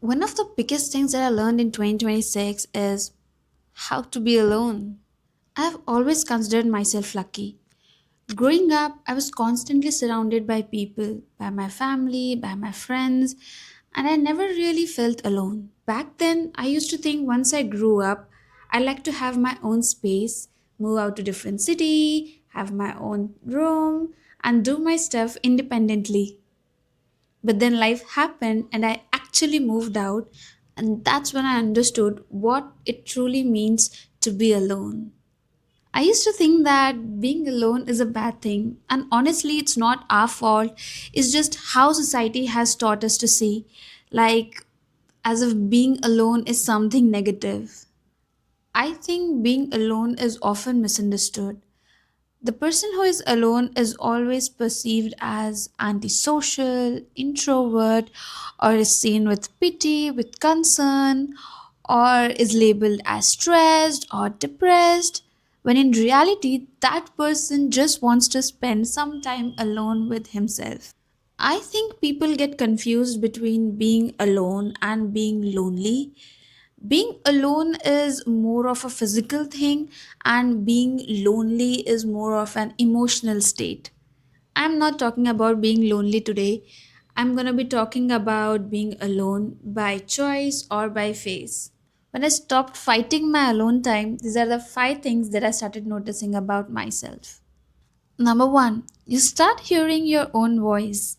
One of the biggest things that I learned in 2026 is how to be alone. I've always considered myself lucky. Growing up, I was constantly surrounded by people, by my family, by my friends, and I never really felt alone. Back then, I used to think once I grew up, I like to have my own space, move out to different city, have my own room, and do my stuff independently. But then life happened and I actually moved out, and that's when I understood what it truly means to be alone. I used to think that being alone is a bad thing, and honestly, it's not our fault. It's just how society has taught us to see, like, as if being alone is something negative. I think being alone is often misunderstood. The person who is alone is always perceived as antisocial, introvert, or is seen with pity, with concern, or is labeled as stressed or depressed, when in reality, that person just wants to spend some time alone with himself. I think people get confused between being alone and being lonely. Being alone is more of a physical thing, and being lonely is more of an emotional state. I'm not talking about being lonely today. I'm going to be talking about being alone by choice or by phase. When I stopped fighting my alone time, these are the five things that I started noticing about myself. Number one, you start hearing your own voice.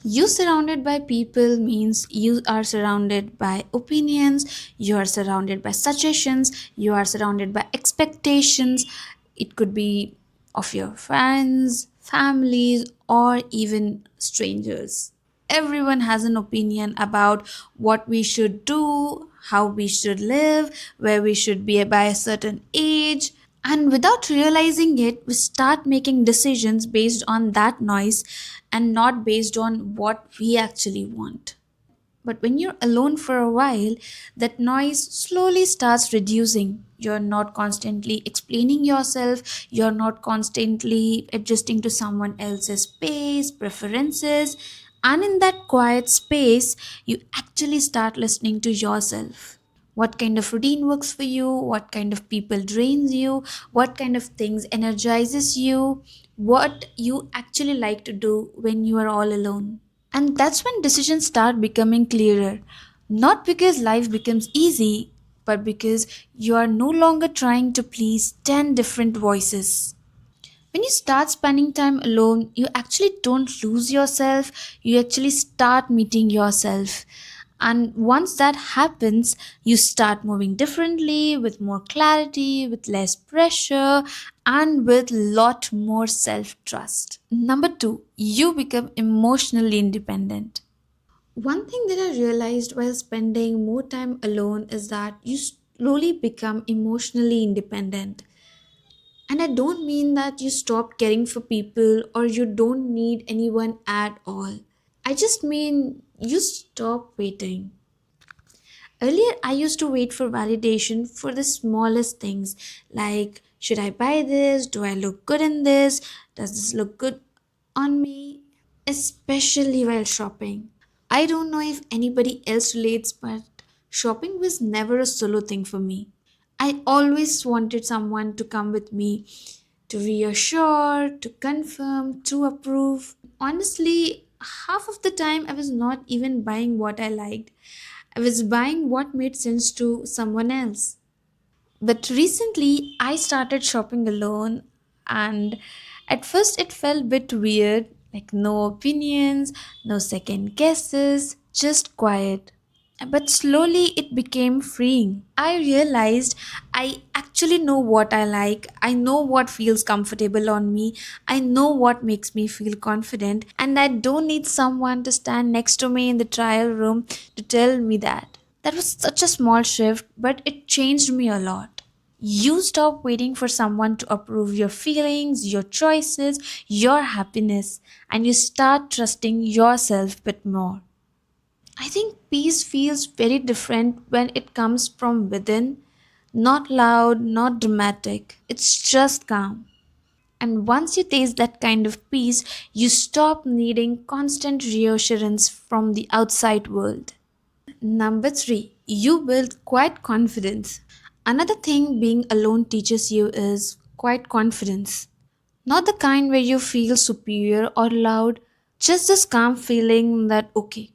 You surrounded by people means you are surrounded by opinions, you are surrounded by suggestions, you are surrounded by expectations. It could be of your friends, families, or even strangers. Everyone has an opinion about what we should do, how we should live, where we should be by a certain age. And without realizing it, we start making decisions based on that noise and not based on what we actually want. But when you're alone for a while, that noise slowly starts reducing. You're not constantly explaining yourself, you're not constantly adjusting to someone else's pace, preferences. And in that quiet space, you actually start listening to yourself. What kind of routine works for you? What kind of people drains you? What kind of things energizes you? What you actually like to do when you are all alone? And that's when decisions start becoming clearer. Not because life becomes easy, but because you are no longer trying to please 10 different voices. When you start spending time alone, you actually don't lose yourself, you actually start meeting yourself. And once that happens, you start moving differently, with more clarity, with less pressure, and with lot more self trust. Number two, you become emotionally independent. One thing that I realized while spending more time alone is that you slowly become emotionally independent. And I don't mean that you stop caring for people or you don't need anyone at all. I just mean you stop waiting. Earlier, I used to wait for validation for the smallest things like, should I buy this? Do I look good in this? Does this look good on me? Especially while shopping. I don't know if anybody else relates, but shopping was never a solo thing for me. I always wanted someone to come with me to reassure, to confirm, to approve. Honestly, half of the time I was not even buying what I liked. I was buying what made sense to someone else. But recently I started shopping alone, and at first it felt a bit weird, like no opinions, no second guesses, just quiet. But slowly it became freeing. I realized I actually know what I like. I know what feels comfortable on me. I know what makes me feel confident. And I don't need someone to stand next to me in the trial room to tell me that. That was such a small shift, but it changed me a lot. You stop waiting for someone to approve your feelings, your choices, your happiness, and you start trusting yourself a bit more. I think peace feels very different when it comes from within, not loud, not dramatic. It's just calm. And once you taste that kind of peace, you stop needing constant reassurance from the outside world. Number three, you build quiet confidence. Another thing being alone teaches you is quiet confidence. Not the kind where you feel superior or loud, just this calm feeling that, okay,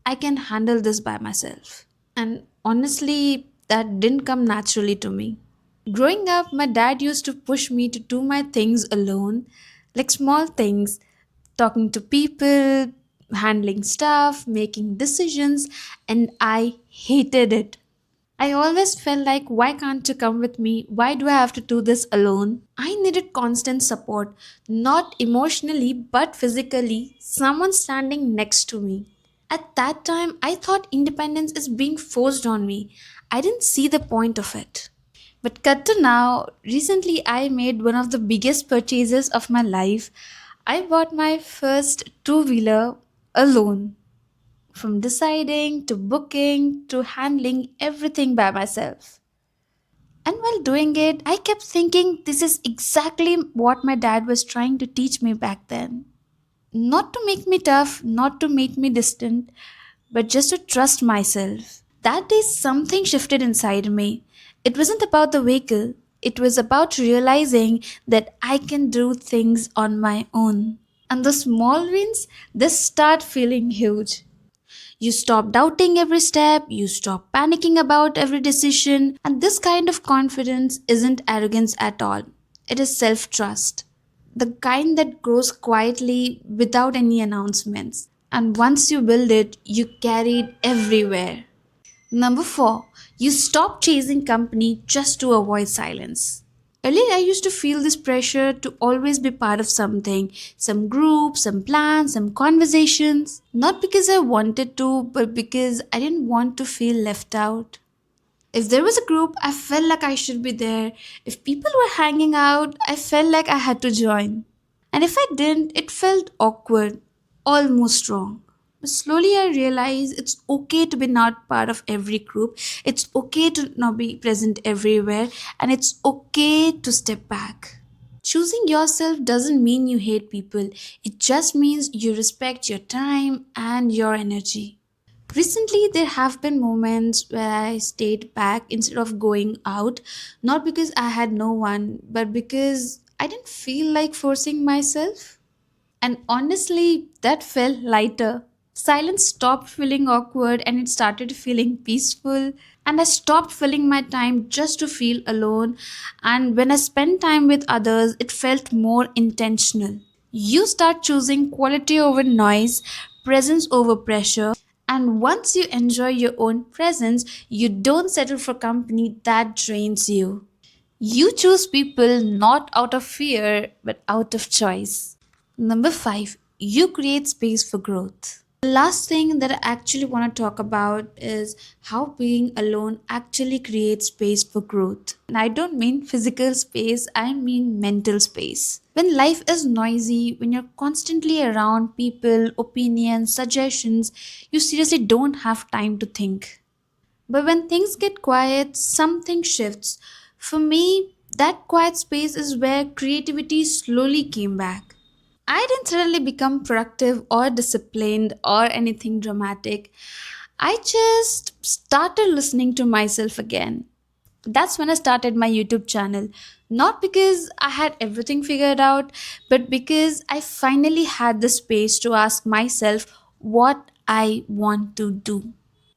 I can handle this by myself. And honestly, that didn't come naturally to me. Growing up, my dad used to push me to do my things alone, like small things, talking to people, handling stuff, making decisions, and I hated it. I always felt like, why can't you come with me? Why do I have to do this alone? I needed constant support, not emotionally but physically, someone standing next to me. At that time, I thought independence is being forced on me. I didn't see the point of it. But cut to now, recently I made one of the biggest purchases of my life. I bought my first two wheeler alone. From deciding to booking to handling everything by myself. And while doing it, I kept thinking this is exactly what my dad was trying to teach me back then. Not to make me tough, not to make me distant, but just to trust myself. That day, something shifted inside me. It wasn't about the vehicle, it was about realizing that I can do things on my own. And the small wins, they start feeling huge. You stop doubting every step, you stop panicking about every decision, and this kind of confidence isn't arrogance at all. It is self trust. The kind that grows quietly without any announcements. And once you build it, you carry it everywhere. Number four, you stop chasing company just to avoid silence. Earlier, I used to feel this pressure to always be part of something, some group, some plan, some conversations. Not because I wanted to, but because I didn't want to feel left out. If there was a group, I felt like I should be there. If people were hanging out, I felt like I had to join. And if I didn't, it felt awkward, almost wrong. But slowly I realized it's okay to be not part of every group. It's okay to not be present everywhere. And it's okay to step back. Choosing yourself doesn't mean you hate people, it just means you respect your time and your energy. Recently, there have been moments where I stayed back instead of going out, not because I had no one, but because I didn't feel like forcing myself. And honestly, that felt lighter. Silence stopped feeling awkward and it started feeling peaceful. And I stopped filling my time just to feel alone. And when I spent time with others, it felt more intentional. You start choosing quality over noise, presence over pressure. And once you enjoy your own presence, you don't settle for company that drains you. You choose people not out of fear, but out of choice. Number five, you create space for growth. The last thing that I actually want to talk about is how being alone actually creates space for growth. And I don't mean physical space, I mean mental space. When life is noisy, when you're constantly around people, opinions, suggestions, you seriously don't have time to think. But when things get quiet, something shifts. For me, that quiet space is where creativity slowly came back. I didn't suddenly become productive or disciplined or anything dramatic. I just started listening to myself again. That's when I started my YouTube channel. Not because I had everything figured out, but because I finally had the space to ask myself what I want to do.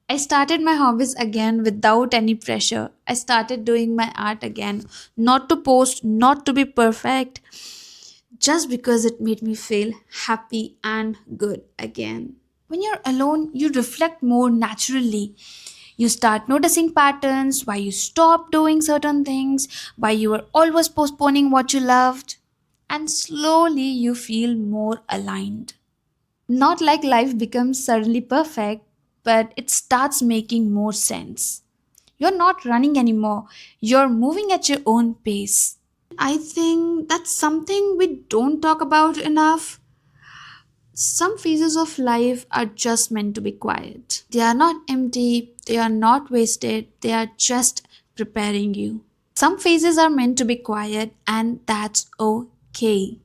I started my hobbies again without any pressure. I started doing my art again, not to post, not to be perfect, just because it made me feel happy and good again. When you're alone, you reflect more naturally. You start noticing patterns, why you stop doing certain things, why you were always postponing what you loved, and slowly you feel more aligned. Not like life becomes suddenly perfect, but it starts making more sense. You're not running anymore, you're moving at your own pace. I think that's something we don't talk about enough. Some phases of life are just meant to be quiet. They are not empty, they are not wasted, they are just preparing you. Some phases are meant to be quiet, and that's okay.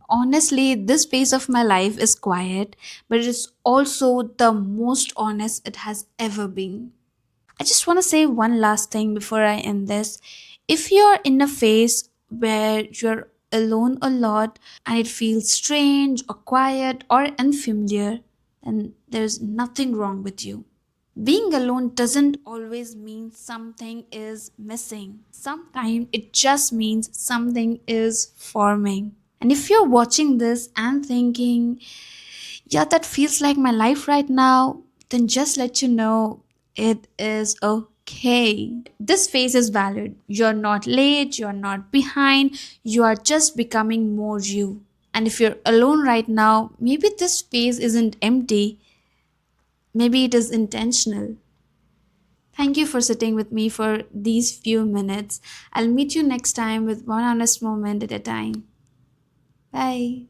Honestly, this phase of my life is quiet, but it's also the most honest it has ever been. I just want to say one last thing before I end this. If you're in a phase where you're alone a lot and it feels strange or quiet or unfamiliar, then there's nothing wrong with you. Being alone doesn't always mean something is missing. Sometimes it just means something is forming. And if you're watching this and thinking, yeah, that feels like my life right now, then just let you know it is okay. This phase is valid. You're not late, you're not behind, you are just becoming more you. And if you're alone right now, maybe this phase isn't empty, maybe it is intentional. Thank you for sitting with me for these few minutes. I'll meet you next time with one honest moment at a time. Bye.